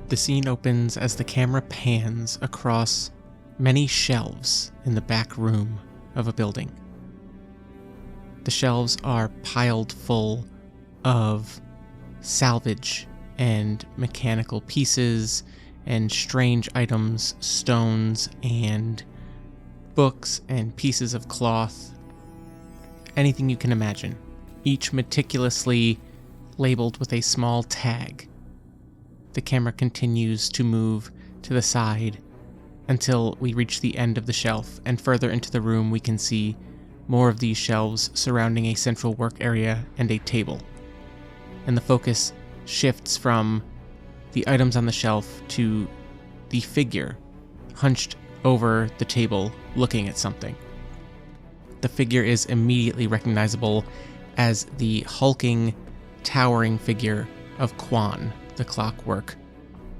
The scene opens as the camera pans across many shelves in the back room of a building. The shelves are piled full of salvage and mechanical pieces and strange items, stones and books and pieces of cloth. Anything you can imagine, each meticulously labeled with a small tag. The camera continues to move to the side until we reach the end of the shelf, and further into the room we can see more of these shelves surrounding a central work area and a table. And the focus shifts from the items on the shelf to the figure hunched over the table looking at something. The figure is immediately recognizable as the hulking, towering figure of Quan, the clockwork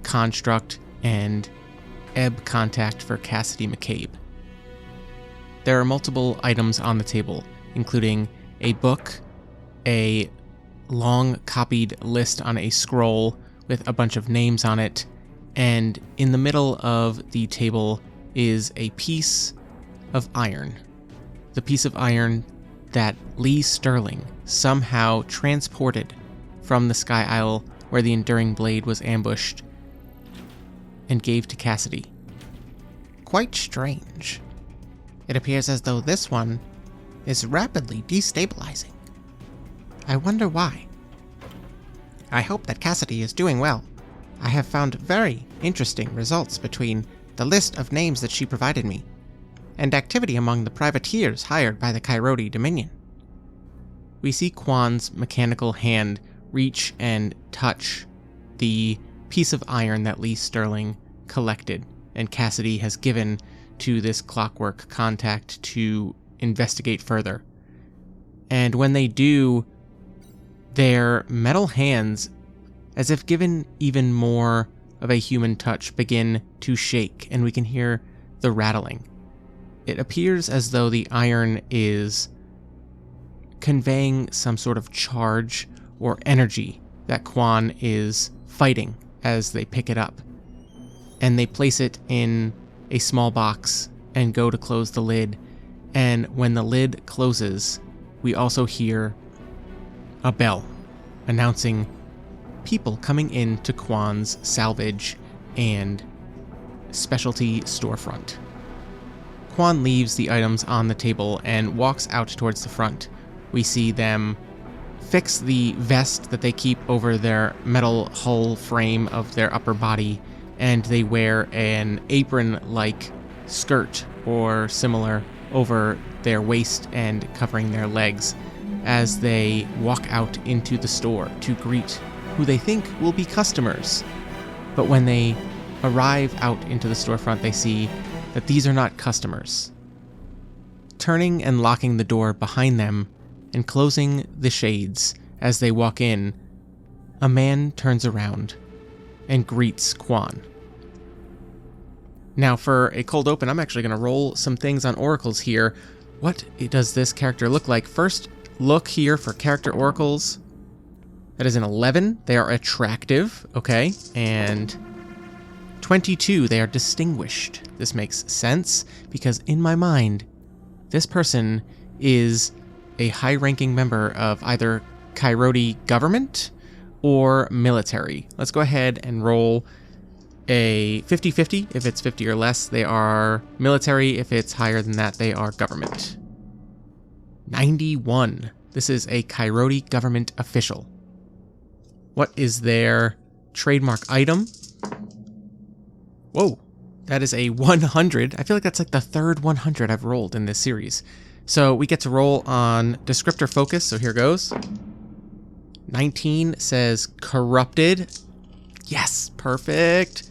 construct and ebb contact for Cassidy McCabe. There are multiple items on the table, including a book, a long copied list on a scroll with a bunch of names on it, and in the middle of the table is a piece of iron. The piece of iron that Leigh Sterling somehow transported from the Sky Isle where the Enduring Blade was ambushed and gave to Cassidy. Quite strange. It appears as though this one is rapidly destabilizing. I wonder why. I hope that Cassidy is doing well. I have found very interesting results between the list of names that she provided me and activity among the privateers hired by the Coyote Dominion. We see Quan's mechanical hand reach and touch the piece of iron that Leigh Sterling collected and Cassidy has given to this clockwork contact to investigate further. And when they do, their metal hands, as if given even more of a human touch, begin to shake, and we can hear the rattling. It appears as though the iron is conveying some sort of charge or energy that Quan is fighting as they pick it up. And they place it in a small box and go to close the lid. And when the lid closes, we also hear a bell announcing people coming into Quan's salvage and specialty storefront. Quan leaves the items on the table and walks out towards the front. We see them fix the vest that they keep over their metal hull frame of their upper body, and they wear an apron-like skirt or similar over their waist and covering their legs as they walk out into the store to greet who they think will be customers. But when they arrive out into the storefront, they see that these are not customers. Turning and locking the door behind them and closing the shades as they walk in, a man turns around and greets Quan. Now for a cold open, I'm actually going to roll some things on oracles here. What does this character look like? First, look here for character oracles. That is an 11. They are attractive, okay? And 22, they are distinguished. This makes sense because in my mind, this person is a high-ranking member of either Coyote government or military. Let's go ahead and roll a 50-50. If it's 50 or less, they are military. If it's higher than that, they are government. 91. This is a Coyote government official. What is their trademark item? Whoa, that is a 100. I feel like that's like the third 100 I've rolled in this series. So we get to roll on descriptor focus, so here goes. 19 says corrupted. Yes, perfect.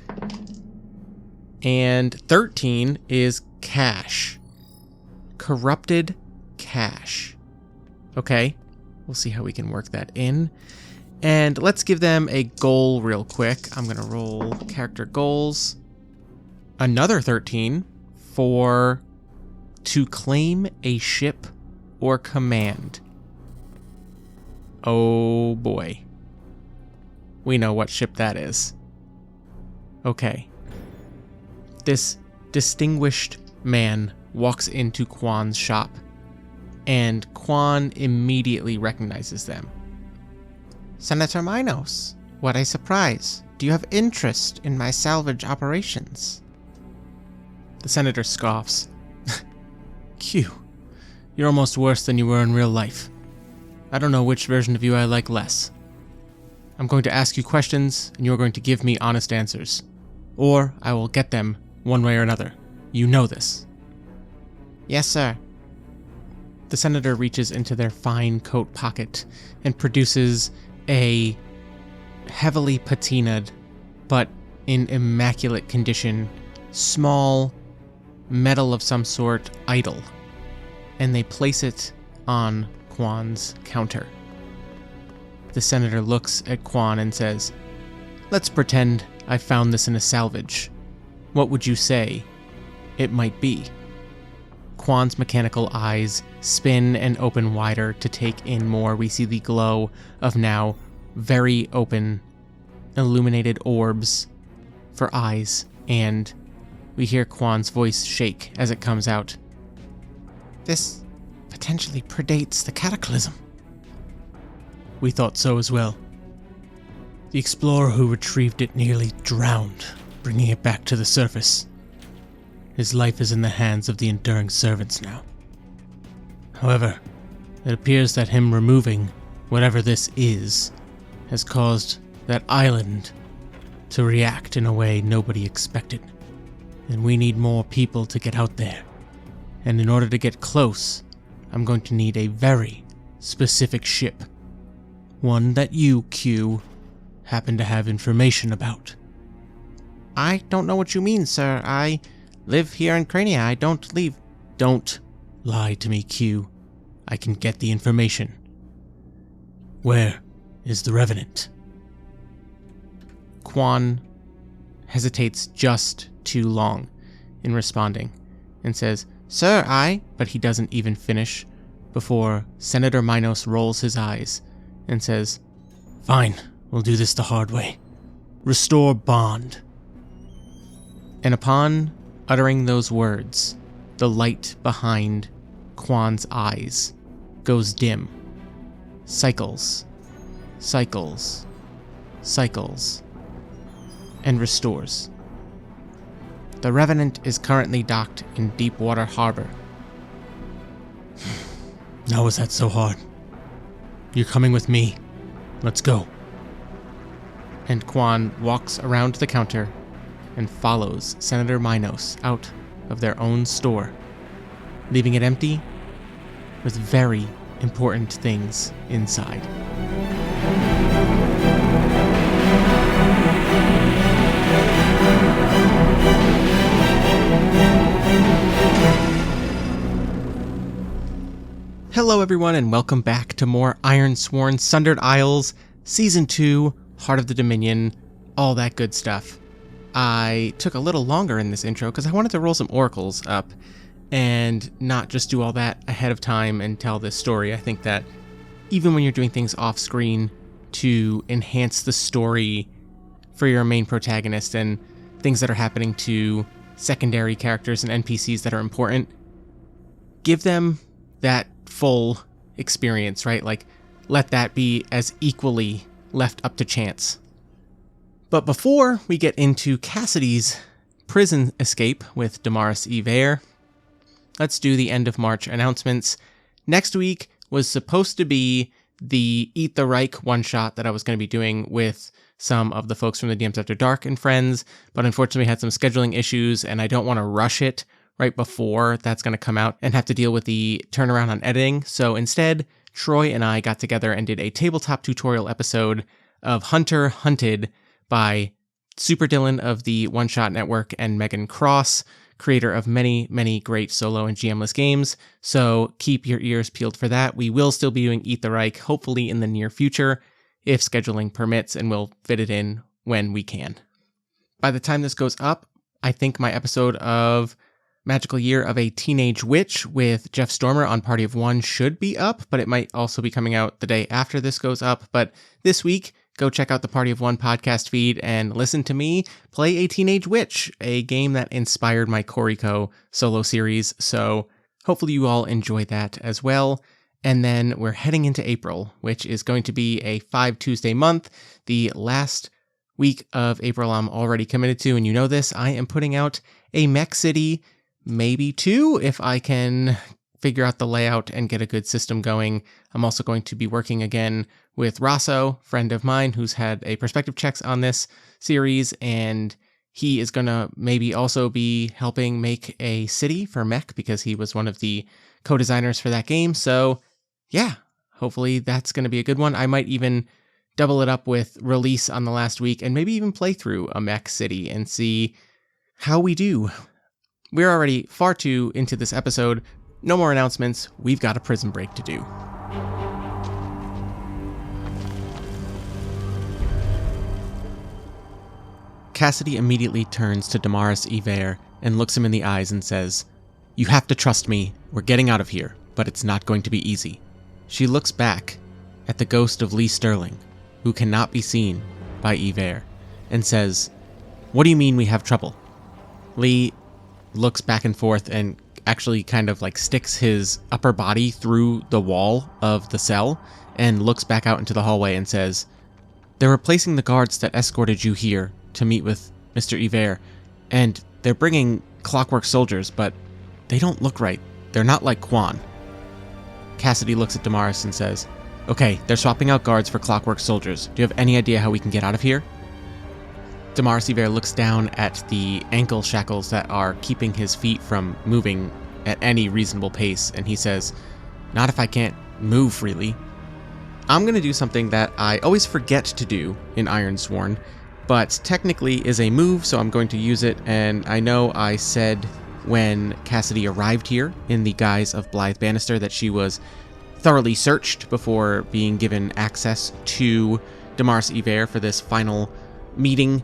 And 13 is cash. Corrupted cash. Okay, we'll see how we can work that in. And let's give them a goal real quick. I'm going to roll character goals. Another 13 for to claim a ship or command. Oh boy. We know what ship that is. Okay. This distinguished man walks into Quan's shop, and Quan immediately recognizes them. Senator Minos, what a surprise. Do you have interest in my salvage operations? The senator scoffs. Q, you're almost worse than you were in real life. I don't know which version of you I like less. I'm going to ask you questions, and you're going to give me honest answers. Or I will get them one way or another. You know this. Yes, sir. The senator reaches into their fine coat pocket and produces a heavily patinaed, but in immaculate condition, small metal of some sort idol, and they place it on Quan's counter. The senator looks at Quan and says, let's pretend I found this in a salvage. What would you say it might be? Quan's mechanical eyes spin and open wider to take in more. We see the glow of now very open, illuminated orbs for eyes, and we hear Quan's voice shake as it comes out. This potentially predates the cataclysm. We thought so as well. The explorer who retrieved it nearly drowned, bringing it back to the surface. His life is in the hands of the enduring servants now. However, it appears that him removing whatever this is has caused that island to react in a way nobody expected. And we need more people to get out there. And in order to get close, I'm going to need a very specific ship. One that you, Q, happen to have information about. I don't know what you mean, sir. I live here in Crania. I don't leave. Don't lie to me, Q. I can get the information. Where is the Revenant? Quan hesitates just too long in responding and says, Sir, but he doesn't even finish before Senator Minos rolls his eyes and says, Fine, we'll do this the hard way. Restore bond. And upon uttering those words, the light behind Quan's eyes goes dim. Cycles, cycles, cycles, and restores. The Revenant is currently docked in Deepwater Harbor. How is that so hard? You're coming with me. Let's go. And Quan walks around the counter and follows Senator Minos out of their own store, leaving it empty with very important things inside. Hello everyone, and welcome back to more Ironsworn, Sundered Isles, Season 2, Heart of the Dominion, all that good stuff. I took a little longer in this intro because I wanted to roll some oracles up and not just do all that ahead of time and tell this story. I think that even when you're doing things off screen to enhance the story for your main protagonist and things that are happening to secondary characters and NPCs that are important, give them that full experience, right? Like, let that be as equally left up to chance. But before we get into Cassidy's prison escape with Damaris Iver, let's do the end of March announcements. Next week was supposed to be the Eat the Reich one-shot that I was going to be doing with some of the folks from the DMs After Dark and friends, but unfortunately we had some scheduling issues and I don't want to rush it right before that's going to come out and have to deal with the turnaround on editing. So instead, Troy and I got together and did a tabletop tutorial episode of Hunter Hunted by Super Dylan of the One Shot Network and Megan Cross, creator of many, many great solo and GMless games. So keep your ears peeled for that. We will still be doing Eat the Reich, hopefully in the near future, if scheduling permits, and we'll fit it in when we can. By the time this goes up, I think my episode of Magical Year of a Teenage Witch with Jeff Stormer on Party of One should be up, but it might also be coming out the day after this goes up. But this week, go check out the Party of One podcast feed and listen to me play a Teenage Witch, a game that inspired my Koriko solo series. So hopefully you all enjoy that as well. And then we're heading into April, which is going to be a 5 Tuesday month. The last week of April I'm already committed to, and you know this, I am putting out a Mech City, maybe 2, if I can figure out the layout and get a good system going. I'm also going to be working again with Rosso, friend of mine who's had a perspective checks on this series, and he is going to maybe also be helping make a city for Mech because he was one of the co-designers for that game. So yeah, hopefully that's going to be a good one. I might even double it up with release on the last week and maybe even play through a Mech City and see how we do. We're already far too into this episode. No more announcements. We've got a prison break to do. Cassidy immediately turns to Damaris Iver and looks him in the eyes and says, "You have to trust me. We're getting out of here, but it's not going to be easy." She looks back at the ghost of Leigh Sterling, who cannot be seen by Iver, and says, "What do you mean we have trouble?" Leigh looks back and forth and actually kind of like sticks his upper body through the wall of the cell and looks back out into the hallway and says, "They're replacing the guards that escorted you here to meet with Mr. Iver, and they're bringing clockwork soldiers, but they don't look right. They're not like Quan." Cassidy looks at Damaris and says, "Okay, they're swapping out guards for clockwork soldiers. Do you have any idea how we can get out of here?" Damaris Iver looks down at the ankle shackles that are keeping his feet from moving at any reasonable pace, and he says, "Not if I can't move freely." I'm going to do something that I always forget to do in Ironsworn, but technically is a move, so I'm going to use it, and I know I said when Cassidy arrived here in the guise of Blythe Bannister that she was thoroughly searched before being given access to Damaris Iver for this final meeting.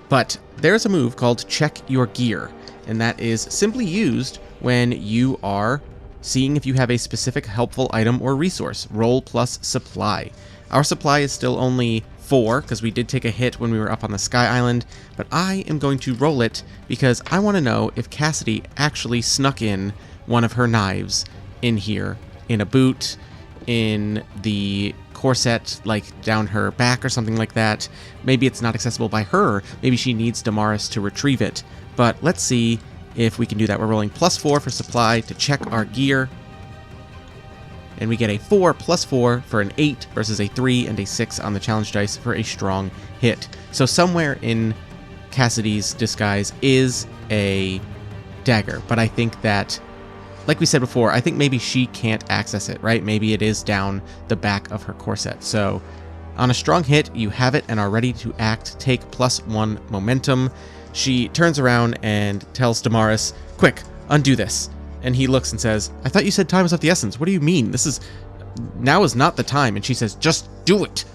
But there's a move called Check Your Gear, and that is simply used when you are seeing if you have a specific helpful item or resource. Roll plus supply. Our supply is still only 4, because we did take a hit when we were up on the Sky Island, but I am going to roll it because I want to know if Cassidy actually snuck in one of her knives in here, in a boot, in the corset, like down her back or something like that. Maybe it's not accessible by her. Maybe she needs Damaris to retrieve it. But let's see if we can do that. We're rolling +4 for supply to check our gear. And we get a 4 + 4 for an 8 versus a 3 and a 6 on the challenge dice for a strong hit. So somewhere in Cassidy's disguise is a dagger. But I think that, like we said before, I think maybe she can't access it, right? Maybe it is down the back of her corset. So on a strong hit, you have it and are ready to act. Take +1 momentum. She turns around and tells Damaris, "Quick, undo this." And he looks and says, "I thought you said time was of the essence. What do you mean? Now is not the time." And she says, "Just do it."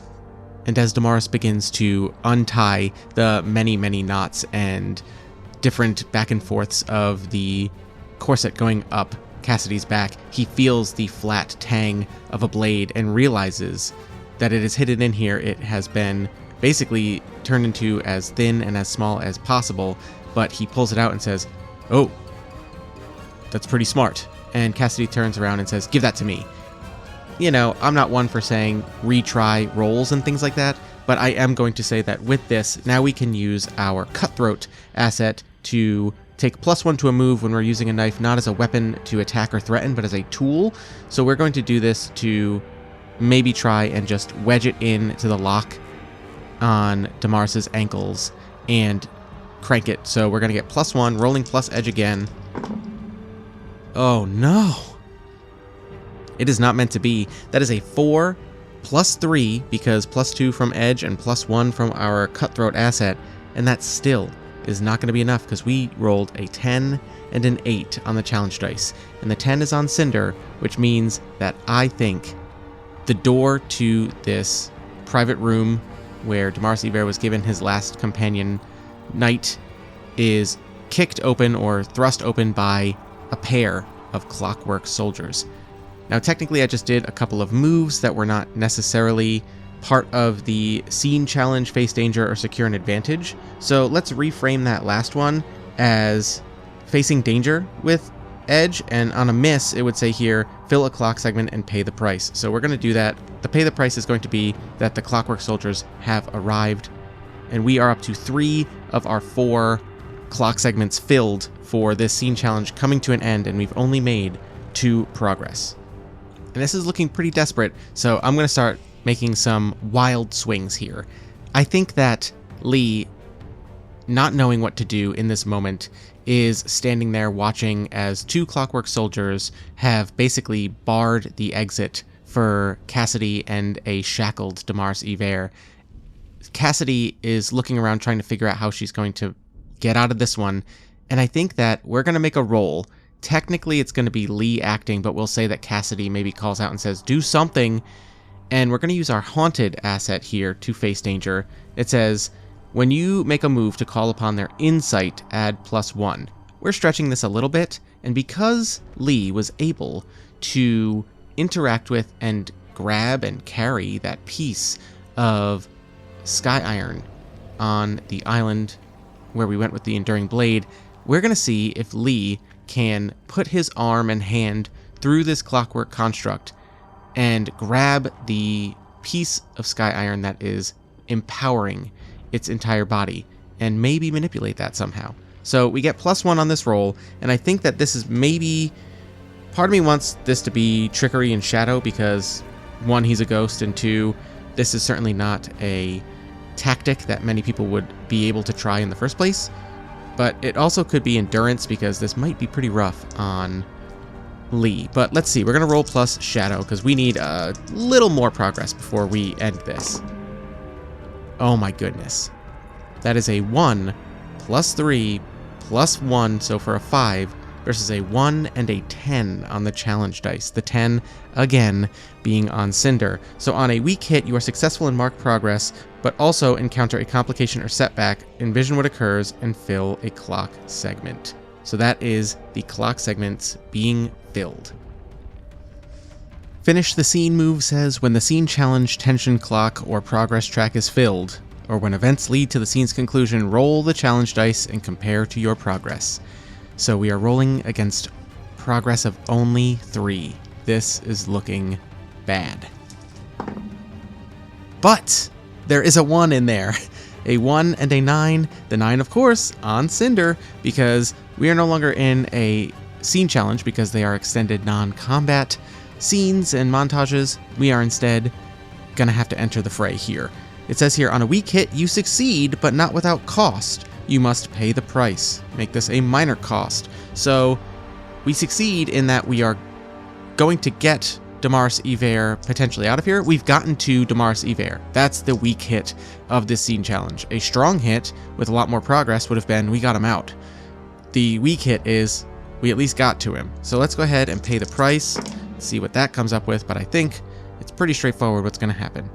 And as Damaris begins to untie the many, many knots and different back and forths of the corset going up Cassidy's back, he feels the flat tang of a blade and realizes that it is hidden in here. It has been basically turned into as thin and as small as possible, but he pulls it out and says, "Oh, that's pretty smart." And Cassidy turns around and says, "Give that to me." You know, I'm not one for saying retry rolls and things like that, but I am going to say that with this, now we can use our cutthroat asset to take +1 to a move when we're using a knife, not as a weapon to attack or threaten, but as a tool. So we're going to do this to maybe try and just wedge it in to the lock on Damaris's ankles and crank it. So we're going to get +1, rolling plus edge again. Oh no. It is not meant to be. That is a 4 +3 because +2 from edge and +1 from our cutthroat asset, and that still is not going to be enough because we rolled a 10 and an 8 on the challenge dice, and the 10 is on Cinder, which means that I think the door to this private room where Damaris Iver was given his last companion knight is kicked open or thrust open by a pair of clockwork soldiers. Now technically I just did a couple of moves that were not necessarily part of the scene challenge, face danger, or secure an advantage. So let's reframe that last one as facing danger with edge, and on a miss, it would say here, fill a clock segment and pay the price. So we're going to do that. The pay the price is going to be that the clockwork soldiers have arrived, and we are up to 3 of our 4 clock segments filled for this scene challenge coming to an end, and we've only made 2 progress. And this is looking pretty desperate, so I'm going to start making some wild swings here. I think that Leigh, not knowing what to do in this moment, is standing there watching as 2 clockwork soldiers have basically barred the exit for Cassidy and a shackled Damaris Iver. Cassidy is looking around trying to figure out how she's going to get out of this one, and I think that we're going to make a roll. Technically, it's going to be Leigh acting, but we'll say that Cassidy maybe calls out and says, do something, and we're going to use our haunted asset here to face danger. It says, when you make a move to call upon their insight, add +1. We're stretching this a little bit, and because Leigh was able to interact with and grab and carry that piece of sky iron on the island where we went with the enduring blade, we're going to see if Leigh can put his arm and hand through this clockwork construct and grab the piece of sky iron that is empowering its entire body and maybe manipulate that somehow. So we get +1 on this roll, and I think that this is maybe... Part of me wants this to be trickery and shadow because 1, he's a ghost, and 2, this is certainly not a tactic that many people would be able to try in the first place. But it also could be endurance because this might be pretty rough on Leigh. But let's see, we're going to roll plus shadow because we need a little more progress before we end this. Oh my goodness. That is a 1 +3 +1, so for a 5, versus a 1 and a 10 on the challenge dice. The 10, again, being on Cinder. So on a weak hit, you are successful in marked progress, but also encounter a complication or setback, envision what occurs, and fill a clock segment. So that is the clock segments being filled. Finish the scene move says when the scene challenge, tension clock, or progress track is filled, or when events lead to the scene's conclusion, roll the challenge dice and compare to your progress. So we are rolling against progress of only 3. This is looking bad. But there is a 1 in there. A 1 and a 9. The 9, of course, on Cinder, because we are no longer in a scene challenge because they are extended non-combat scenes and montages. We are instead going to have to enter the fray here. It says here, on a weak hit, you succeed, but not without cost. You must pay the price. Make this a minor cost. So we succeed in that we are going to get Damaris Iver potentially out of here. We've gotten to Damaris Iver. That's the weak hit of this scene challenge. A strong hit with a lot more progress would have been we got him out. The weak hit is we at least got to him. So let's go ahead and pay the price, see what that comes up with, but I think it's pretty straightforward what's going to happen.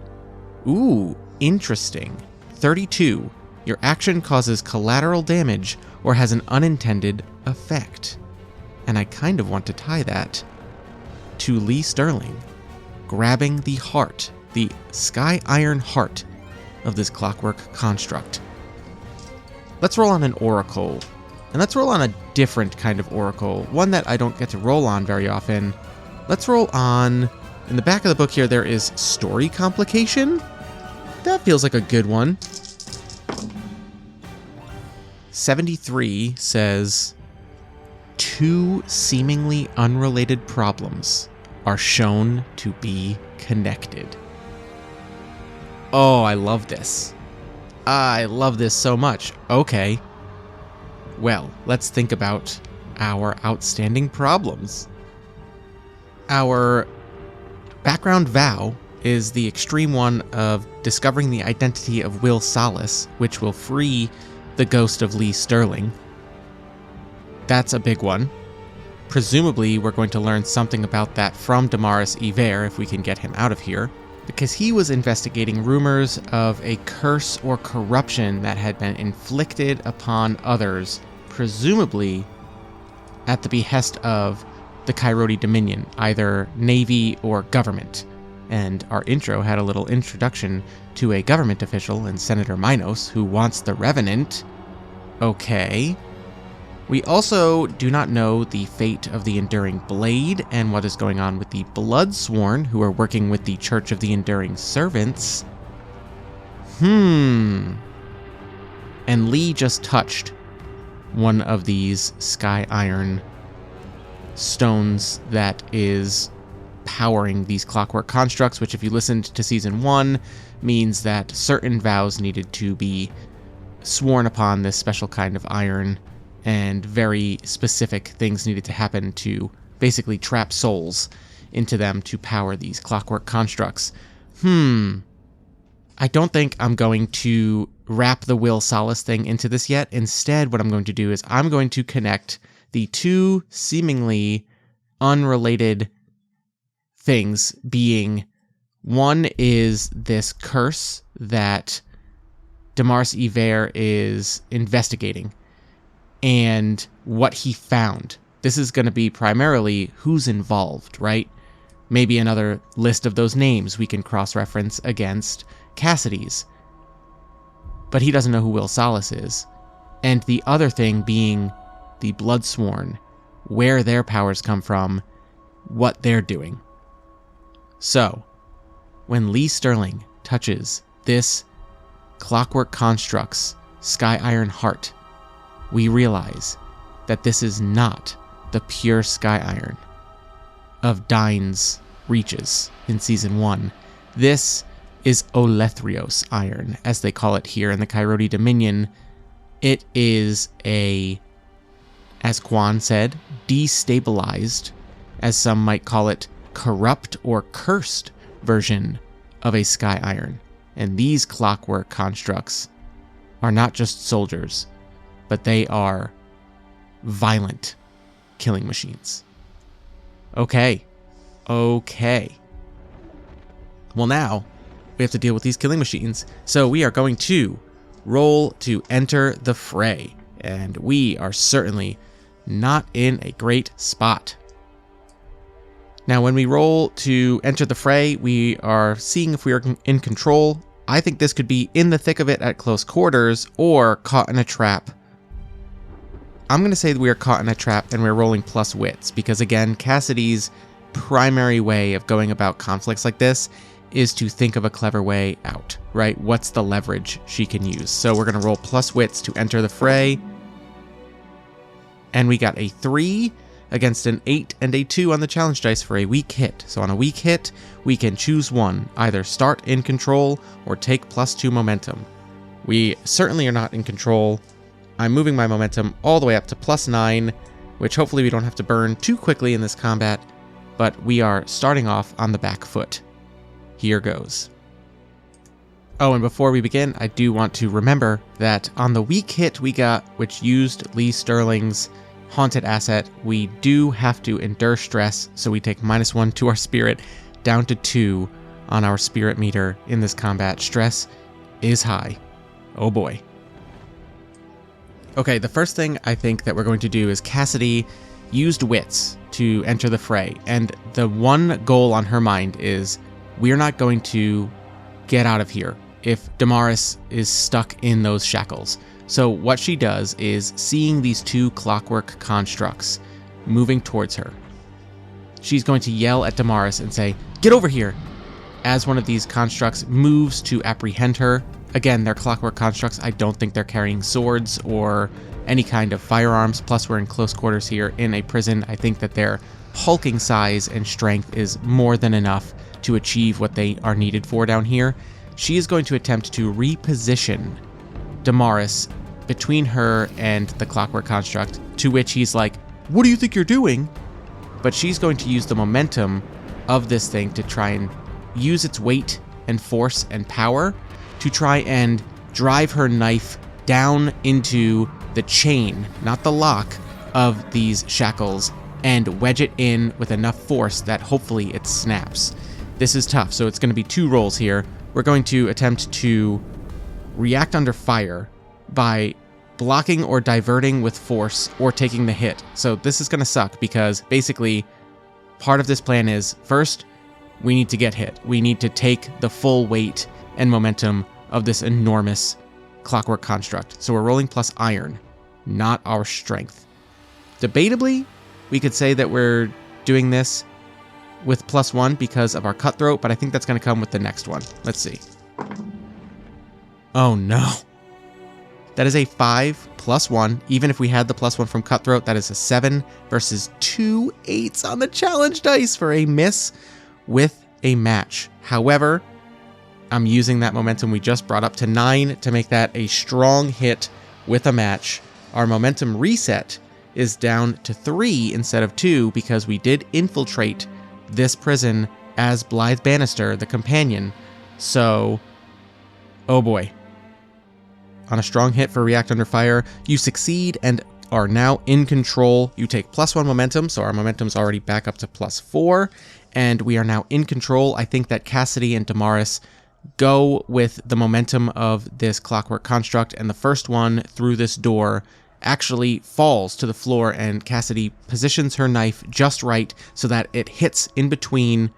Ooh, interesting. 32. Your action causes collateral damage or has an unintended effect. And I kind of want to tie that to Leigh Sterling grabbing the heart, the sky iron heart of this clockwork construct. Let's roll on an oracle. And let's roll on a different kind of oracle, one that I don't get to roll on very often. Let's roll on, in the back of the book here, there is story complication. That feels like a good one. 73 says, 2 seemingly unrelated problems are shown to be connected. Oh, I love this. I love this so much. Okay. Well, let's think about our outstanding problems. Our background vow is the extreme one of discovering the identity of Will Solace, which will free the ghost of Leigh Sterling. That's a big one. Presumably, we're going to learn something about that from Damaris Iver if we can get him out of here, because he was investigating rumors of a curse or corruption that had been inflicted upon others, presumably at the behest of the Coyote Dominion, either Navy or government. And our intro had a little introduction to a government official and Senator Minos who wants the Revenant. Okay. We also do not know the fate of the Enduring Blade and what is going on with the Bloodsworn who are working with the Church of the Enduring Servants. And Leigh just touched one of these Sky Iron stones that is powering these clockwork constructs, which if you listened to Season 1, means that certain vows needed to be sworn upon this special kind of iron, and very specific things needed to happen to basically trap souls into them to power these clockwork constructs. I don't think I'm going to wrap the Will Solace thing into this yet. Instead, what I'm going to do is I'm going to connect the two seemingly unrelated things, being one is this curse that Damaris Iver is investigating and what he found. This is going to be primarily who's involved, right? Maybe another list of those names we can cross-reference against Cassidy's. But he doesn't know who Will Solace is. And the other thing being the Bloodsworn, where their powers come from, what they're doing. So, when Leigh Sterling touches this Clockwork Construct's Sky Iron heart, we realize that this is not the pure Sky Iron of Dine's reaches in Season 1. This is Olethrios Iron, as they call it here in the Coyote Dominion. It is a, as Quan said, destabilized, as some might call it, corrupt or cursed version of a Sky Iron. And these clockwork constructs are not just soldiers, but they are violent killing machines. Okay. Well, now we have to deal with these killing machines. So we are going to roll to enter the fray. And we are certainly not in a great spot. Now, when we roll to enter the fray, we are seeing if we are in control. I think this could be in the thick of it at close quarters or caught in a trap. I'm going to say that we are caught in a trap and we're rolling plus wits because, again, Cassidy's primary way of going about conflicts like this is to think of a clever way out, right? What's the leverage she can use? So we're going to roll plus wits to enter the fray. And we got a 3 against an 8 and a 2 on the challenge dice for a weak hit. So on a weak hit, we can choose one, either start in control or take +2 momentum. We certainly are not in control. I'm moving my momentum all the way up to +9, which hopefully we don't have to burn too quickly in this combat, but we are starting off on the back foot. Here goes. Oh, and before we begin, I do want to remember that on the weak hit we got, which used Leigh Sterling's haunted asset, we do have to endure stress, so we take -1 to our spirit, down to 2 on our spirit meter in this combat. Stress is high. Oh boy. Okay, the first thing I think that we're going to do is Cassidy used wits to enter the fray, and the one goal on her mind is we're not going to get out of here if Damaris is stuck in those shackles. So what she does is, seeing these two clockwork constructs moving towards her, she's going to yell at Damaris and say, "Get over here!" As one of these constructs moves to apprehend her. Again, they're clockwork constructs. I don't think they're carrying swords or any kind of firearms. Plus, we're in close quarters here in a prison. I think that their hulking size and strength is more than enough to achieve what they are needed for down here. She is going to attempt to reposition Damaris between her and the clockwork construct, to which he's like, "What do you think you're doing?" But she's going to use the momentum of this thing to try and use its weight and force and power to try and drive her knife down into the chain, not the lock, of these shackles and wedge it in with enough force that hopefully it snaps. This is tough, so it's going to be 2 rolls here. We're going to attempt to react under fire by blocking or diverting with force or taking the hit. So this is going to suck because basically part of this plan is, first, we need to get hit. We need to take the full weight and momentum of this enormous clockwork construct. So we're rolling plus iron, not our strength. Debatably, we could say that we're doing this with +1 because of our cutthroat, but I think that's going to come with the next one. Let's see. Oh no. That is a 5 + 1. Even if we had the +1 from cutthroat, that is a 7 versus 2 8s on the challenge dice for a miss with a match. However, I'm using that momentum we just brought up to 9 to make that a strong hit with a match. Our momentum reset is down to 3 instead of 2 because we did infiltrate this prison as Blythe Bannister, the companion. So, oh boy. On a strong hit for React Under Fire, you succeed and are now in control. You take +1 momentum, so our momentum's already back up to +4, and we are now in control. I think that Cassidy and Damaris go with the momentum of this clockwork construct, and the first one through this door actually falls to the floor, and Cassidy positions her knife just right so that it hits in between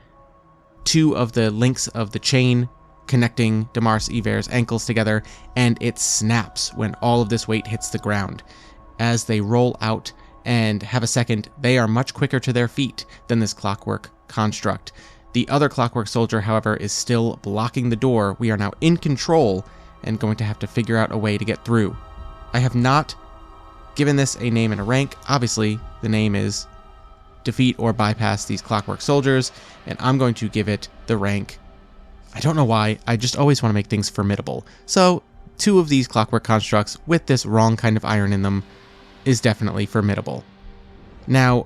two of the links of the chain connecting Damaris Iver's ankles together, and it snaps when all of this weight hits the ground. As they roll out and have a second, they are much quicker to their feet than this clockwork construct. The other clockwork soldier, however, is still blocking the door. We are now in control and going to have to figure out a way to get through. I have not given this a name and a rank. Obviously, the name is defeat or bypass these clockwork soldiers, and I'm going to give it the rank. I don't know why, I just always want to make things formidable. So, 2 of these clockwork constructs with this wrong kind of iron in them is definitely formidable. Now,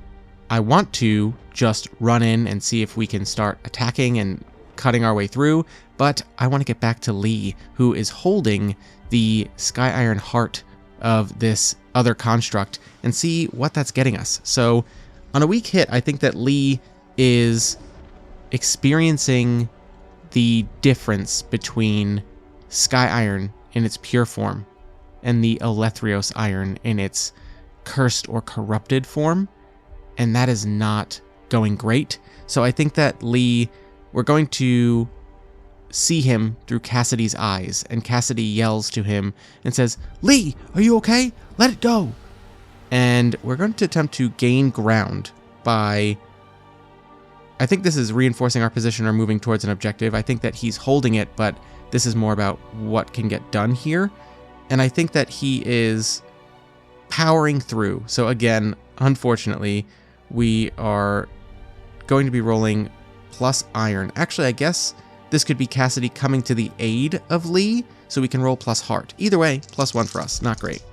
I want to just run in and see if we can start attacking and cutting our way through, but I want to get back to Leigh, who is holding the Sky Iron heart of this other construct, and see what that's getting us. So, on a weak hit, I think that Leigh is experiencing the difference between Sky Iron in its pure form and the Elethrios Iron in its cursed or corrupted form, and that is not going great. So I think that Leigh, we're going to see him through Cassidy's eyes, and Cassidy yells to him and says, "Leigh, are you okay? Let it go." And we're going to attempt to gain ground by, I think this is reinforcing our position or moving towards an objective. I think that he's holding it, but this is more about what can get done here. And I think that he is powering through. So again, unfortunately, we are going to be rolling plus iron. Actually, I guess this could be Cassidy coming to the aid of Leigh, so we can roll plus heart. Either way, +1 for us. Not great.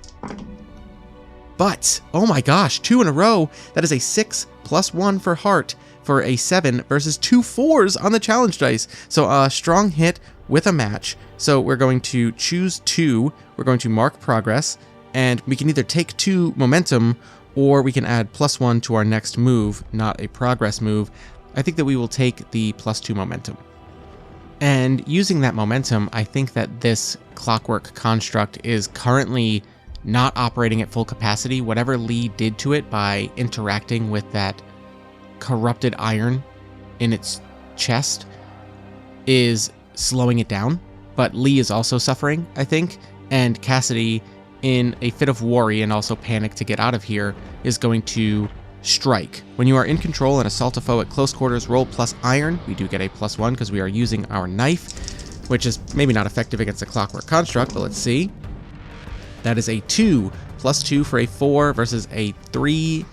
But, oh my gosh, 2 in a row. That is a 6 + 1 for heart for a 7 versus 2 4s on the challenge dice. So a strong hit with a match. So we're going to choose 2. We're going to mark progress, and we can either take 2 momentum or we can add +1 to our next move, not a progress move. I think that we will take the +2 momentum. And using that momentum, I think that this clockwork construct is currently not operating at full capacity. Whatever Leigh did to it by interacting with that corrupted iron in its chest is slowing it down. But Leigh is also suffering, I think, and Cassidy, in a fit of worry and also panic to get out of here, is going to strike. When you are in control and assault a foe at close quarters, roll plus iron. We do get a +1 because we are using our knife, which is maybe not effective against a clockwork construct, but let's see. That is a 2 + 2 for a 4 versus a 3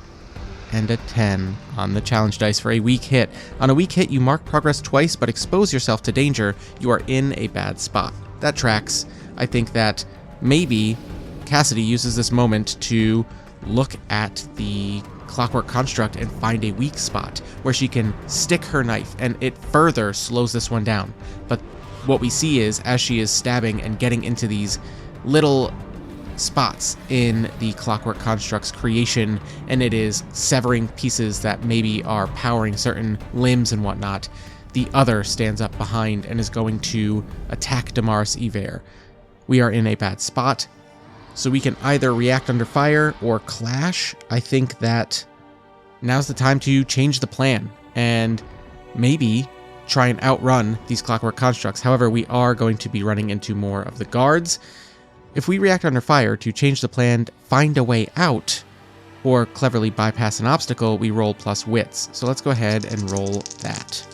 and a 10 on the challenge dice for a weak hit. On a weak hit, you mark progress twice, but expose yourself to danger. You are in a bad spot. That tracks. I think that maybe Cassidy uses this moment to look at the clockwork construct and find a weak spot where she can stick her knife, and it further slows this one down. But what we see is, as she is stabbing and getting into these little spots in the clockwork construct's creation, and it is severing pieces that maybe are powering certain limbs and whatnot, the other stands up behind and is going to attack Damaris Iver. We are in a bad spot, so we can either react under fire or clash. I think that now's the time to change the plan and maybe try and outrun these clockwork constructs. However, we are going to be running into more of the guards. If we react under fire to change the plan, find a way out, or cleverly bypass an obstacle, we roll plus wits. So let's go ahead and roll that.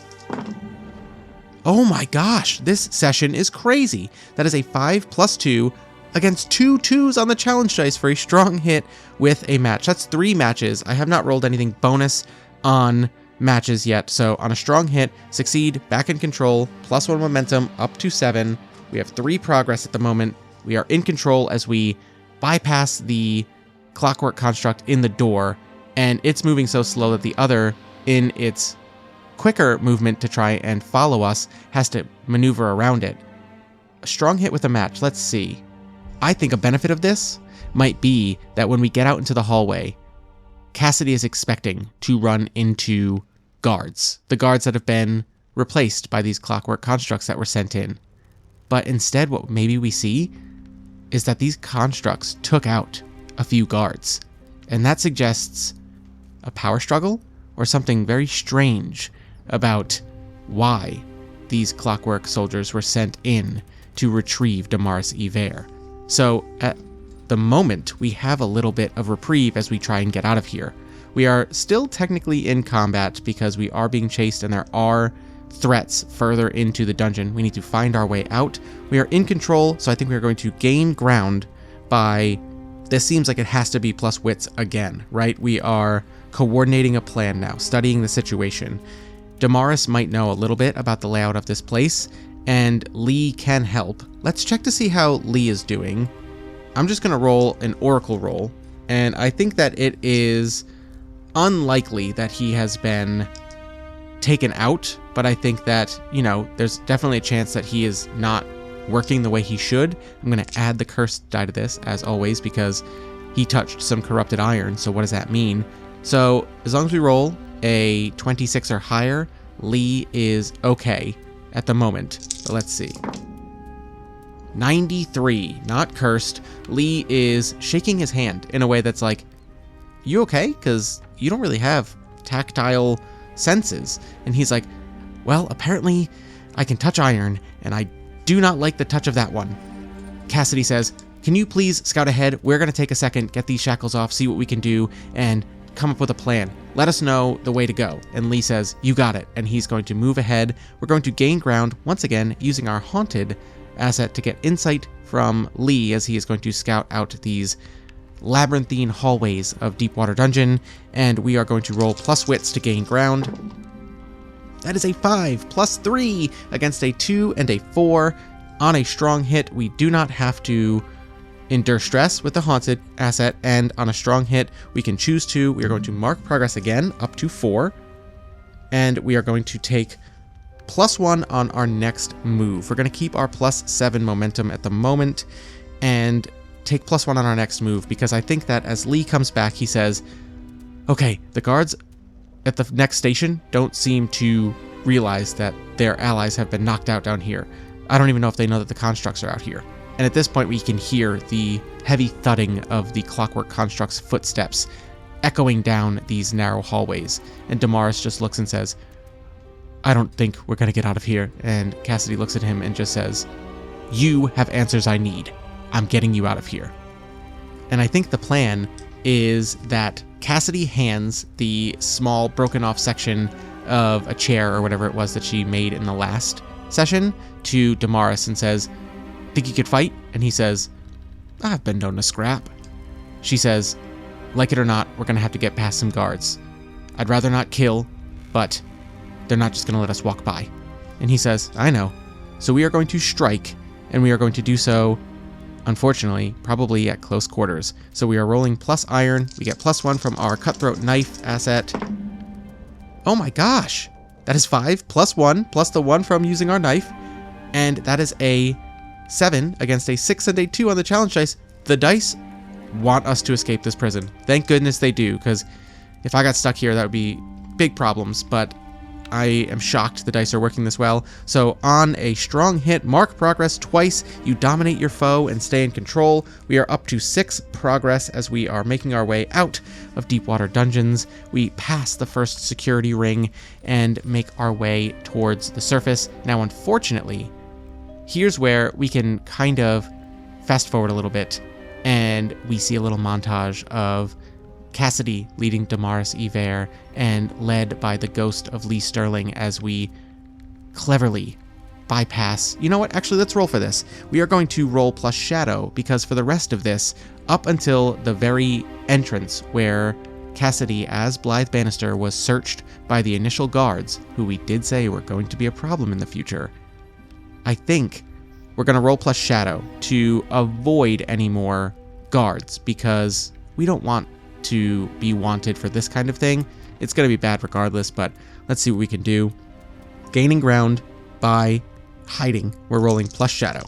Oh my gosh, this session is crazy. That is a 5 plus 2 against 2 2s on the challenge dice for a strong hit with a match. That's 3 matches. I have not rolled anything bonus on matches yet. So on a strong hit, succeed, back in control, plus 1 momentum, up to 7. We have 3 progress at the moment. We are in control as we bypass the clockwork construct in the door, and it's moving so slow that the other, in its quicker movement to try and follow us, has to maneuver around it. A strong hit with a match. Let's see. I think a benefit of this might be that when we get out into the hallway, Cassidy is expecting to run into guards. The guards that have been replaced by these clockwork constructs that were sent in. But instead, what maybe we see is that these constructs took out a few guards. And that suggests a power struggle or something very strange about why these clockwork soldiers were sent in to retrieve Damaris Iver. So at the moment, we have a little bit of reprieve as we try and get out of here. We are still technically in combat because we are being chased and there are threats further into the dungeon. We need to find our way out. We are in control, so I think we are going to gain ground by... This seems like it has to be plus wits again, right? We are coordinating a plan now, studying the situation. Damaris might know a little bit about the layout of this place, and Leigh can help. Let's check to see how Leigh is doing. I'm just going to roll an oracle roll, and I think that it is unlikely that he has been taken out, but I think that, there's definitely a chance that he is not working the way he should. I'm going to add the cursed die to this, as always, because he touched some corrupted iron, so what does that mean? So, as long as we roll a 26 or higher, Leigh is okay at the moment. So let's see. 93, not cursed. Leigh is shaking his hand in a way that's like, you okay? Because you don't really have tactile senses. And he's like, well, apparently I can touch iron, and I do not like the touch of that one. Cassidy says, can you please scout ahead? We're going to take a second, get these shackles off, see what we can do, and come up with a plan. Let us know the way to go. And Leigh says, you got it. And he's going to move ahead. We're going to gain ground once again using our haunted asset to get insight from Leigh as he is going to scout out these labyrinthine hallways of Deepwater Dungeon. And we are going to roll plus wits to gain ground. That is a 5 plus 3 against a 2 and a 4. On a strong hit, we do not have to endure stress with the haunted asset, and on a strong hit, we can choose to. We are going to mark progress again, up to 4, and we are going to take plus 1 on our next move. We're going to keep our plus 7 momentum at the moment, and take plus 1 on our next move, because I think that as Leigh comes back, he says, okay, the guards at the next station don't seem to realize that their allies have been knocked out down here. I don't even know if they know that the constructs are out here. And at this point, we can hear the heavy thudding of the clockwork construct's footsteps echoing down these narrow hallways. And Damaris just looks and says, I don't think we're going to get out of here. And Cassidy looks at him and just says, you have answers I need. I'm getting you out of here. And I think the plan is that Cassidy hands the small broken off section of a chair or whatever it was that she made in the last session to Damaris and says, think you could fight? And he says, I've been known to scrap. She says, like it or not, we're going to have to get past some guards. I'd rather not kill, but they're not just going to let us walk by. And he says, I know. So we are going to strike, and we are going to do so, unfortunately, probably at close quarters. So we are rolling plus iron. We get plus 1 from our cutthroat knife asset. Oh my gosh! That is 5 plus 1 plus the 1 from using our knife. And that is a 7 against a 6 and a 2 on the challenge dice. The dice want us to escape this prison. Thank goodness they do, because if I got stuck here, that would be big problems. But I am shocked the dice are working this well. So on a strong hit, mark progress twice. You dominate your foe and stay in control. We are up to 6 progress as we are making our way out of Deepwater Dungeons. We pass the first security ring and make our way towards the surface. Now, unfortunately, here's where we can kind of fast forward a little bit, and we see a little montage of Cassidy leading Damaris Iver and led by the ghost of Leigh Sterling as we cleverly bypass. You know what? Actually, let's roll for this. We are going to roll plus shadow because for the rest of this, up until the very entrance where Cassidy as Blythe Bannister was searched by the initial guards, who we did say were going to be a problem in the future, I think we're going to roll plus shadow to avoid any more guards because we don't want to be wanted for this kind of thing. It's going to be bad regardless, but let's see what we can do. Gaining ground by hiding. We're rolling plus shadow.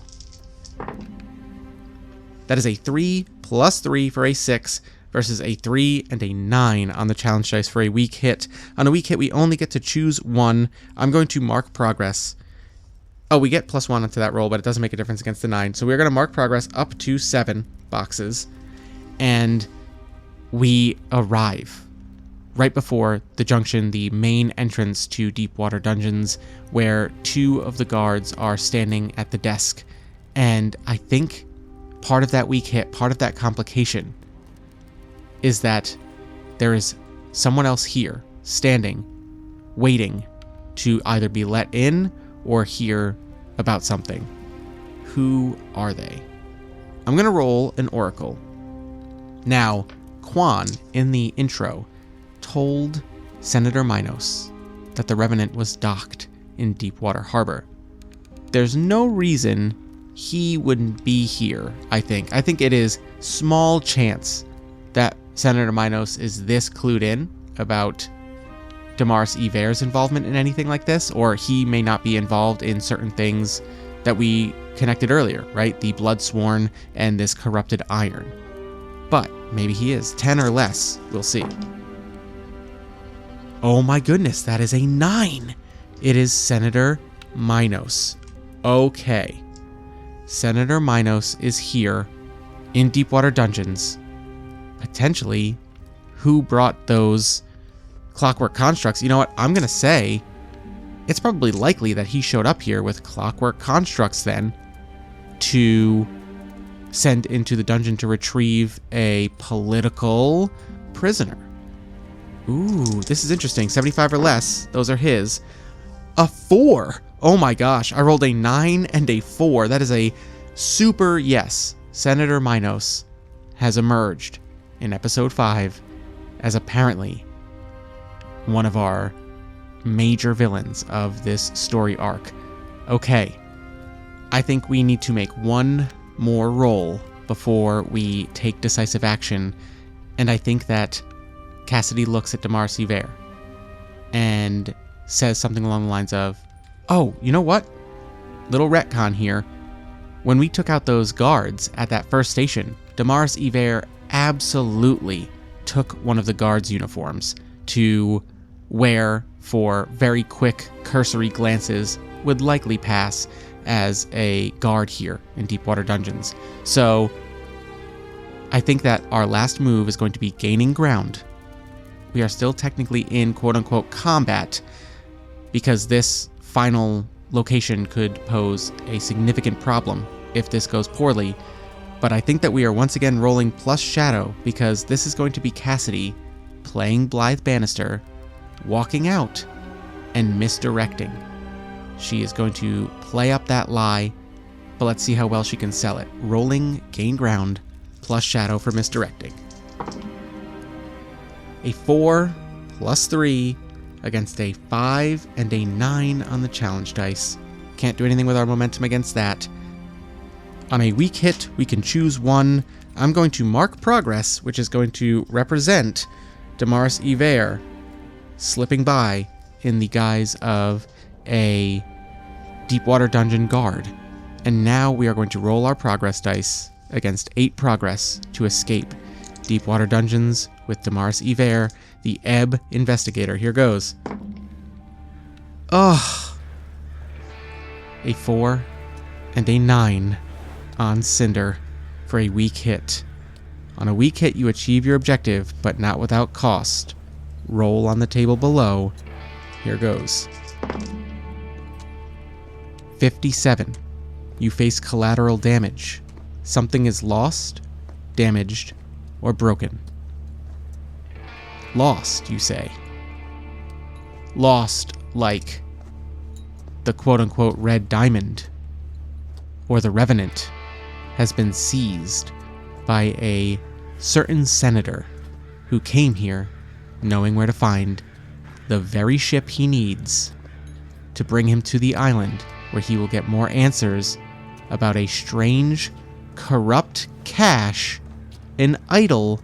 That is a 3 plus 3 for a 6 versus a 3 and a 9 on the challenge dice for a weak hit. On a weak hit, we only get to choose one. I'm going to mark progress. Oh, we get plus 1 onto that roll, but it doesn't make a difference against the 9. So we're going to mark progress up to 7 boxes. And we arrive right before the junction, the main entrance to Deepwater Dungeons, where 2 of the guards are standing at the desk. And I think part of that weak hit, part of that complication, is that there is someone else here, standing, waiting to either be let in or hear about something. Who are they? I'm going to roll an oracle. Now, Quan, in the intro, told Senator Minos that the Revenant was docked in Deepwater Harbor. There's no reason he wouldn't be here, I think. I think it is small chance that Senator Minos is this clued in about Damaris Iver's involvement in anything like this, or he may not be involved in certain things that we connected earlier, right? The Bloodsworn and this corrupted iron. But maybe he is. 10 or less. We'll see. Oh my goodness, that is a 9. It is Senator Minos. Okay. Senator Minos is here in Deepwater Dungeons. Potentially, who brought those clockwork constructs? You know what? I'm going to say it's probably likely that he showed up here with clockwork constructs then to send into the dungeon to retrieve a political prisoner. Ooh, this is interesting. 75 or less. Those are his. A 4. Oh my gosh. I rolled a 9 and a 4. That is a super yes. Senator Minos has emerged in episode 5 as apparently one of our major villains of this story arc. Okay. I think we need to make one more roll before we take decisive action, and I think that Cassidy looks at Damaris Iver and says something along the lines of, oh, you know what? Little retcon here. When we took out those guards at that first station, Damaris Iver absolutely took one of the guards' uniforms to wear for very quick cursory glances, would likely pass as a guard here in Deepwater Dungeons. So I think that our last move is going to be gaining ground. We are still technically in quote-unquote combat because this final location could pose a significant problem if this goes poorly. But I think that we are once again rolling plus shadow because this is going to be Cassidy playing Blythe Bannister, walking out and misdirecting. She is going to play up that lie, but let's see how well she can sell it. Rolling gain ground plus shadow for misdirecting. A 4 plus 3 against a 5 and a 9 on the challenge dice. Can't do anything with our momentum against that. On a weak hit, we can choose one. I'm going to mark progress, which is going to represent Damaris Iver slipping by in the guise of a Deepwater Dungeon guard. And now we are going to roll our progress dice against 8 progress to escape Deepwater Dungeons with Damaris Iver, the Ebb Investigator. Here goes. Ugh. A 4 and a 9 on Cinder for a weak hit. On a weak hit, you achieve your objective, but not without cost. Roll on the table below. Here goes. 57. You face collateral damage. Something is lost, damaged, or broken. Lost, you say. Lost like the quote-unquote red diamond or the revenant has been seized by a certain senator who came here knowing where to find the very ship he needs to bring him to the island where he will get more answers about a strange, corrupt cache, an idol.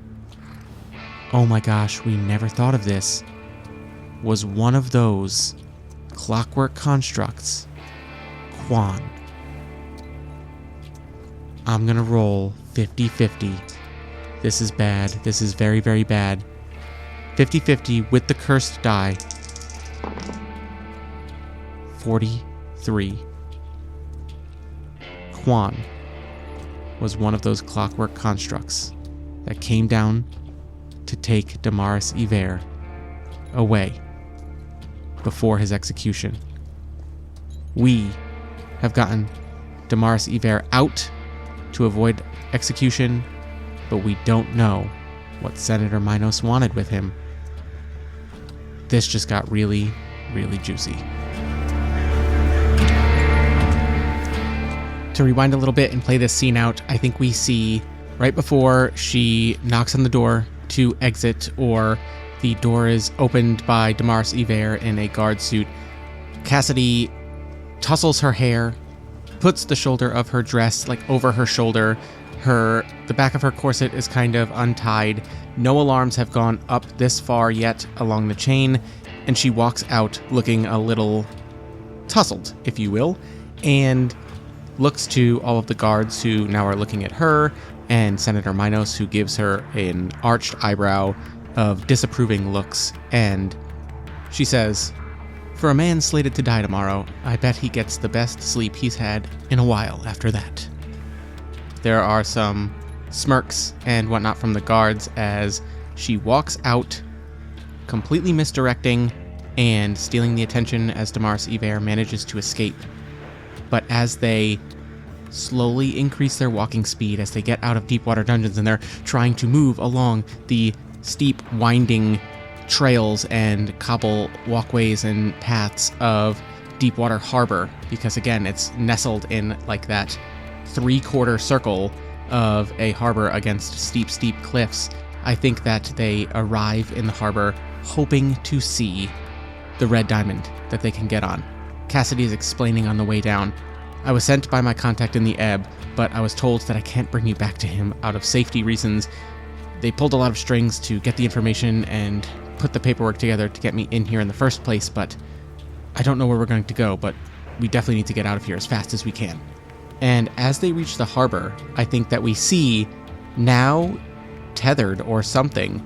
Oh my gosh, we never thought of this. Was one of those clockwork constructs Quan. I'm gonna roll 50-50. This is bad. This is very, very bad. 50-50 with the cursed die. 43. Quan was one of those clockwork constructs that came down to take Damaris Iver away before his execution. We have gotten Damaris Iver out to avoid execution, but we don't know what Senator Minos wanted with him. This just got really, really juicy. To rewind a little bit and play this scene out, I think we see right before she knocks on the door to exit, or the door is opened by Damaris Iver in a guard suit, Cassidy tussles her hair, puts the shoulder of her dress like over her shoulder. The back of her corset is kind of untied. No alarms have gone up this far yet along the chain, and she walks out looking a little tousled, if you will, and looks to all of the guards who now are looking at her, and Senator Minos, who gives her an arched eyebrow of disapproving looks, and she says, "For a man slated to die tomorrow, I bet he gets the best sleep he's had in a while after that." There are some smirks and whatnot from the guards as she walks out, completely misdirecting and stealing the attention as Damaris Iver manages to escape. But as they slowly increase their walking speed, as they get out of Deepwater Dungeons and they're trying to move along the steep, winding trails and cobble walkways and paths of Deepwater Harbor, because again, it's nestled in like that 3/4 circle of a harbor against steep, steep cliffs. I think that they arrive in the harbor hoping to see the red diamond that they can get on. Cassidy is explaining on the way down, "I was sent by my contact in the ebb, but I was told that I can't bring you back to him out of safety reasons. They pulled a lot of strings to get the information and put the paperwork together to get me in here in the first place, but I don't know where we're going to go, but we definitely need to get out of here as fast as we can." And as they reach the harbor, I think that we see, now tethered or something,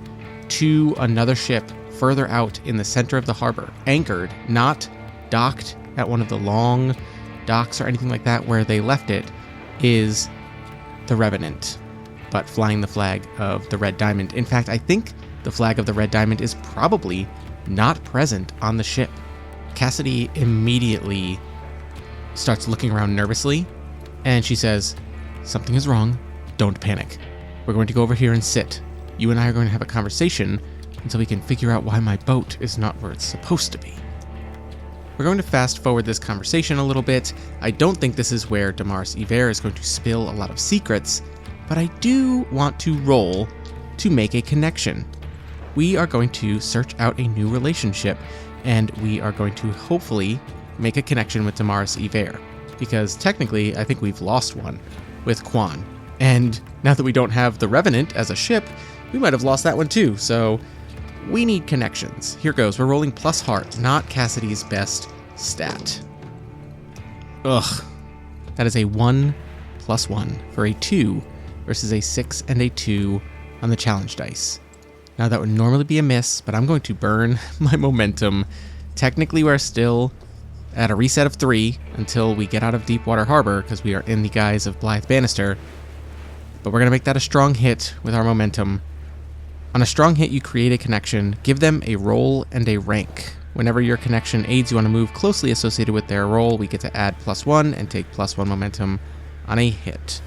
to another ship further out in the center of the harbor, anchored, not docked at one of the long docks or anything like that where they left it, is the Revenant, but flying the flag of the Red Diamond. In fact, I think the flag of the Red Diamond is probably not present on the ship. Cassidy immediately starts looking around nervously, and she says, "Something is wrong. Don't panic. We're going to go over here and sit. You and I are going to have a conversation until we can figure out why my boat is not where it's supposed to be." We're going to fast forward this conversation a little bit. I don't think this is where Damaris Iver is going to spill a lot of secrets, but I do want to roll to make a connection. We are going to search out a new relationship, and we are going to hopefully make a connection with Damaris Iver, because technically I think we've lost one with Quan. And now that we don't have the Revenant as a ship, we might have lost that one too, so we need connections. Here goes. We're rolling plus heart, not Cassidy's best stat. Ugh. That is a 1 + 1 for a 2 versus a 6 and a 2 on the challenge dice. Now that would normally be a miss, but I'm going to burn my momentum. Technically we're still at a reset of 3 until we get out of Deepwater Harbor, because we are in the guise of Blythe Bannister. But we're going to make that a strong hit with our momentum. On a strong hit, you create a connection. Give them a roll and a rank. Whenever your connection aids you on a move closely associated with their roll, we get to add +1 and take +1 momentum on a hit.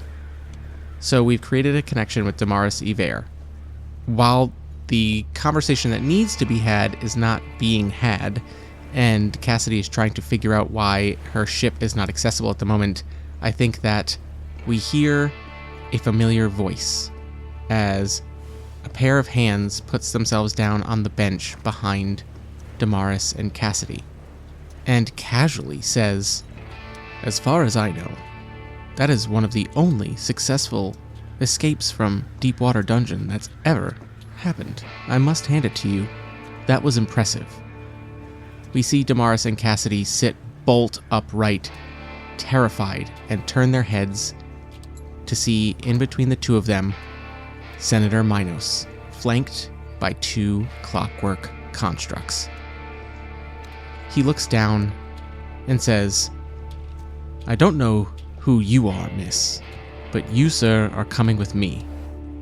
So we've created a connection with Damaris Iver. While the conversation that needs to be had is not being had, and Cassidy is trying to figure out why her ship is not accessible at the moment, I think that we hear a familiar voice as a pair of hands puts themselves down on the bench behind Damaris and Cassidy, and casually says, "As far as I know, that is one of the only successful escapes from Deepwater Dungeon that's ever happened. I must hand it to you. That was impressive." We see Damaris and Cassidy sit bolt upright, terrified, and turn their heads to see, in between the two of them, Senator Minos, flanked by 2 clockwork constructs. He looks down and says, "I don't know who you are, miss, but you, sir, are coming with me."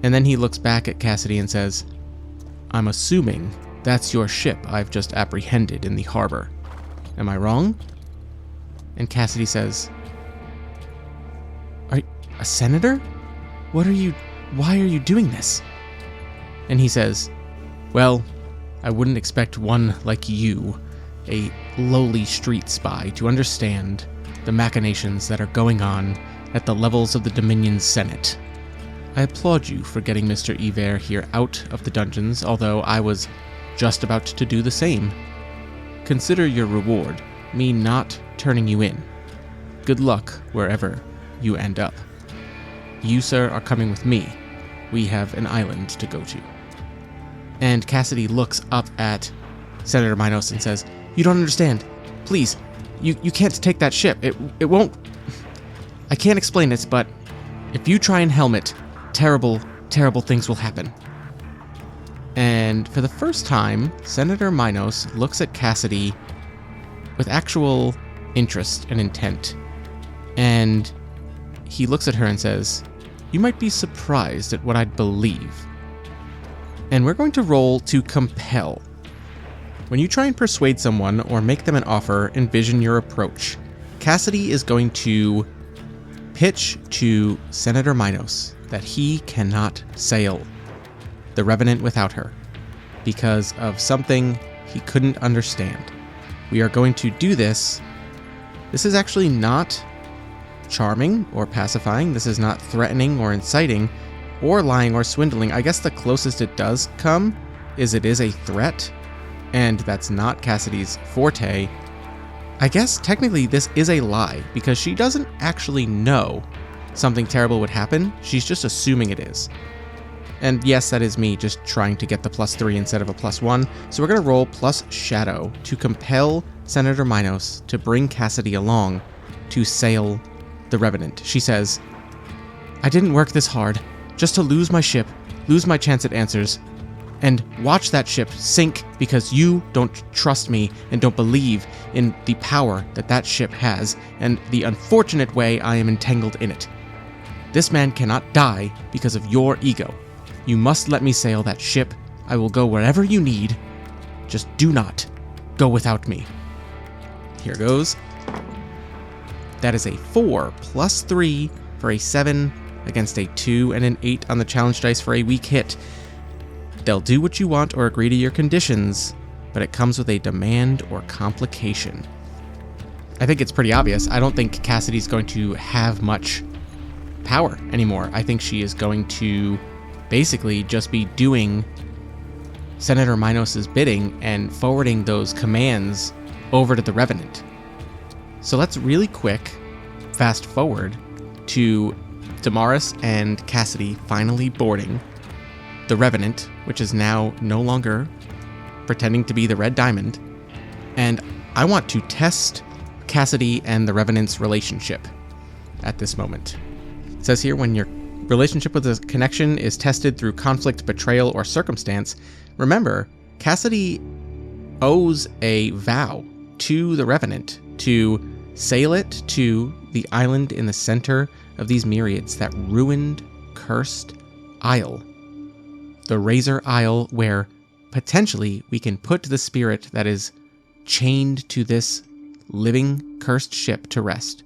And then he looks back at Cassidy and says, "I'm assuming that's your ship I've just apprehended in the harbor. Am I wrong?" And Cassidy says, "Are a senator? Why are you doing this?" And he says, "Well, I wouldn't expect one like you, a lowly street spy, to understand the machinations that are going on at the levels of the Dominion Senate. I applaud you for getting Mr. Iver here out of the dungeons, although I was just about to do the same. Consider your reward, me not turning you in. Good luck wherever you end up. You, sir, are coming with me. We have an island to go to." And Cassidy looks up at Senator Minos and says, "You don't understand. Please, you can't take that ship. It won't... I can't explain it, but if you try and helm it, terrible, terrible things will happen." And for the first time, Senator Minos looks at Cassidy with actual interest and intent. And he looks at her and says, "You might be surprised at what I'd believe." And we're going to roll to compel. When you try and persuade someone or make them an offer, envision your approach. Cassidy is going to pitch to Senator Minos that he cannot sail the Revenant without her because of something he couldn't understand. We are going to do this. This is actually not charming or pacifying. This is not threatening or inciting or lying or swindling. I guess the closest it does come is it is a threat, and that's not Cassidy's forte. I guess technically this is a lie because she doesn't actually know something terrible would happen. She's just assuming it is. And yes, that is me just trying to get the +3 instead of a +1. So we're going to roll plus Shadow to compel Senator Minos to bring Cassidy along to sail the Revenant. She says, "I didn't work this hard just to lose my ship, lose my chance at answers, and watch that ship sink because you don't trust me and don't believe in the power that that ship has and the unfortunate way I am entangled in it. This man cannot die because of your ego. You must let me sail that ship. I will go wherever you need. Just do not go without me." Here goes. That is a 4 + 3 for a 7 against a 2 and an 8 on the challenge dice for a weak hit. They'll do what you want or agree to your conditions, but it comes with a demand or complication. I think it's pretty obvious. I don't think Cassidy's going to have much power anymore. I think she is going to basically just be doing Senator Minos' bidding and forwarding those commands over to the Revenant. So let's really quick fast forward to Damaris and Cassidy finally boarding the Revenant, which is now no longer pretending to be the Red Diamond. And I want to test Cassidy and the Revenant's relationship at this moment. It says here, when your relationship with a connection is tested through conflict, betrayal, or circumstance, remember, Cassidy owes a vow to the Revenant to sail it to the island in the center of these myriads, that ruined, cursed isle. The Razor Isle, where potentially we can put the spirit that is chained to this living, cursed ship to rest.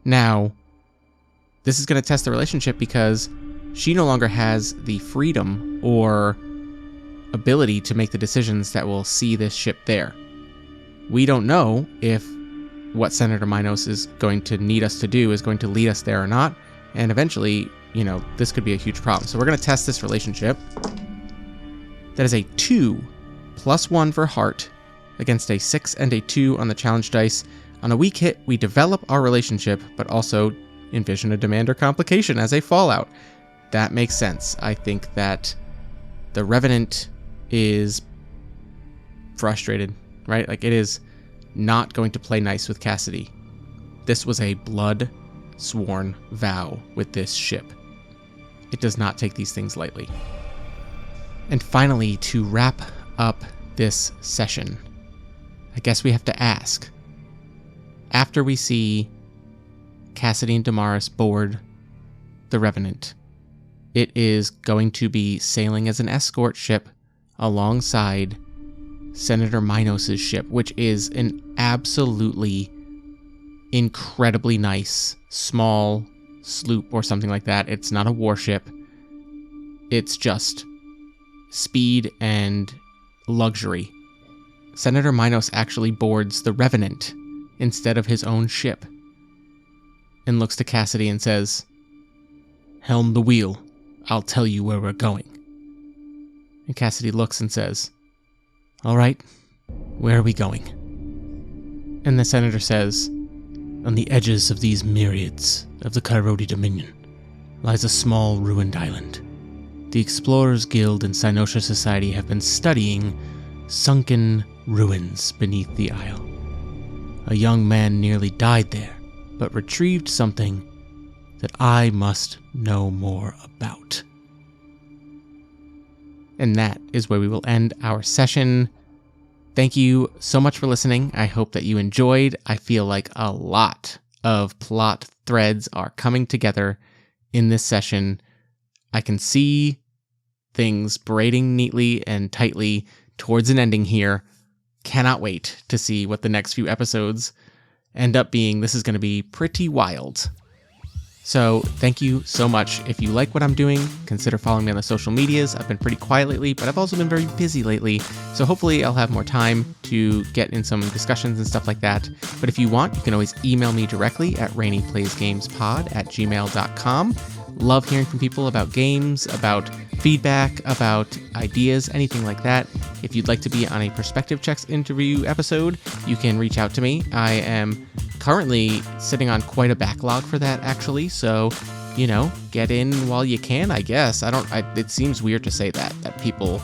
Now, this is going to test the relationship because she no longer has the freedom or ability to make the decisions that will see this ship there. We don't know if what Senator Minos is going to need us to do is going to lead us there or not, and eventually, this could be a huge problem. So we're going to test this relationship. That is a 2 + 1 for heart against a 6 and a 2 on the challenge dice. On a weak hit, we develop our relationship, but also envision a demand or complication as a fallout. That makes sense. I think that the Revenant is frustrated, right? Like, it is not going to play nice with Cassidy. This was a blood-sworn vow with this ship. It does not take these things lightly. And finally, to wrap up this session, I guess we have to ask, after we see Cassidy and Damaris board the Revenant, it is going to be sailing as an escort ship alongside Senator Minos' ship, which is an absolutely incredibly nice small sloop or something like that. It's not a warship. It's just speed and luxury. Senator Minos actually boards the Revenant instead of his own ship and looks to Cassidy and says, "Helm the wheel. I'll tell you where we're going." And Cassidy looks and says, "All right, where are we going?" And the senator says, "On the edges of these myriads of the Coyote Dominion lies a small ruined island. The Explorers Guild and Cynosha Society have been studying sunken ruins beneath the isle. A young man nearly died there, but retrieved something that I must know more about." And that is where we will end our session. Thank you so much for listening. I hope that you enjoyed. I feel like a lot of plot threads are coming together in this session. I can see things braiding neatly and tightly towards an ending here. Cannot wait to see what the next few episodes end up being. This is going to be pretty wild. So thank you so much. If you like what I'm doing, consider following me on the social medias. I've been pretty quiet lately, but I've also been very busy lately. So hopefully I'll have more time to get in some discussions and stuff like that. But if you want, you can always email me directly at reneplaysgamespod@gmail.com. Love hearing from people about games, about feedback, about ideas, anything like that. If you'd like to be on a Perspective Checks interview episode, you can reach out to me. I am currently sitting on quite a backlog for that, actually. So, get in while you can, I guess. It seems weird to say that people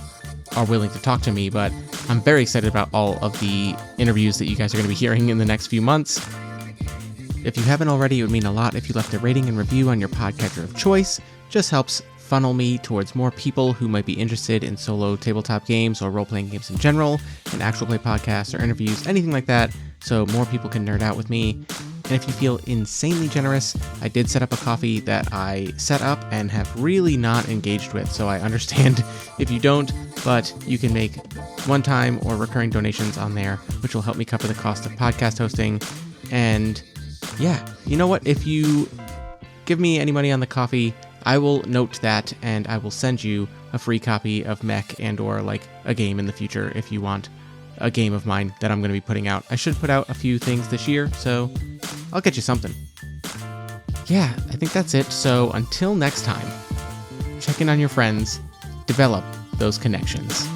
are willing to talk to me, but I'm very excited about all of the interviews that you guys are going to be hearing in the next few months. If you haven't already, it would mean a lot if you left a rating and review on your podcatcher of choice. Just helps funnel me towards more people who might be interested in solo tabletop games or role-playing games in general, and actual play podcasts or interviews, anything like that, so more people can nerd out with me. And if you feel insanely generous, I did set up a Ko-fi that I set up and have really not engaged with, so I understand if you don't, but you can make one-time or recurring donations on there, which will help me cover the cost of podcast hosting. And yeah, you know what? If you give me any money on the Ko-fi, I will note that, and I will send you a free copy of Mech and or like a game in the future if you want a game of mine that I'm going to be putting out. I should put out a few things this year, so I'll get you something. Yeah, I think that's it. So until next time, check in on your friends, develop those connections.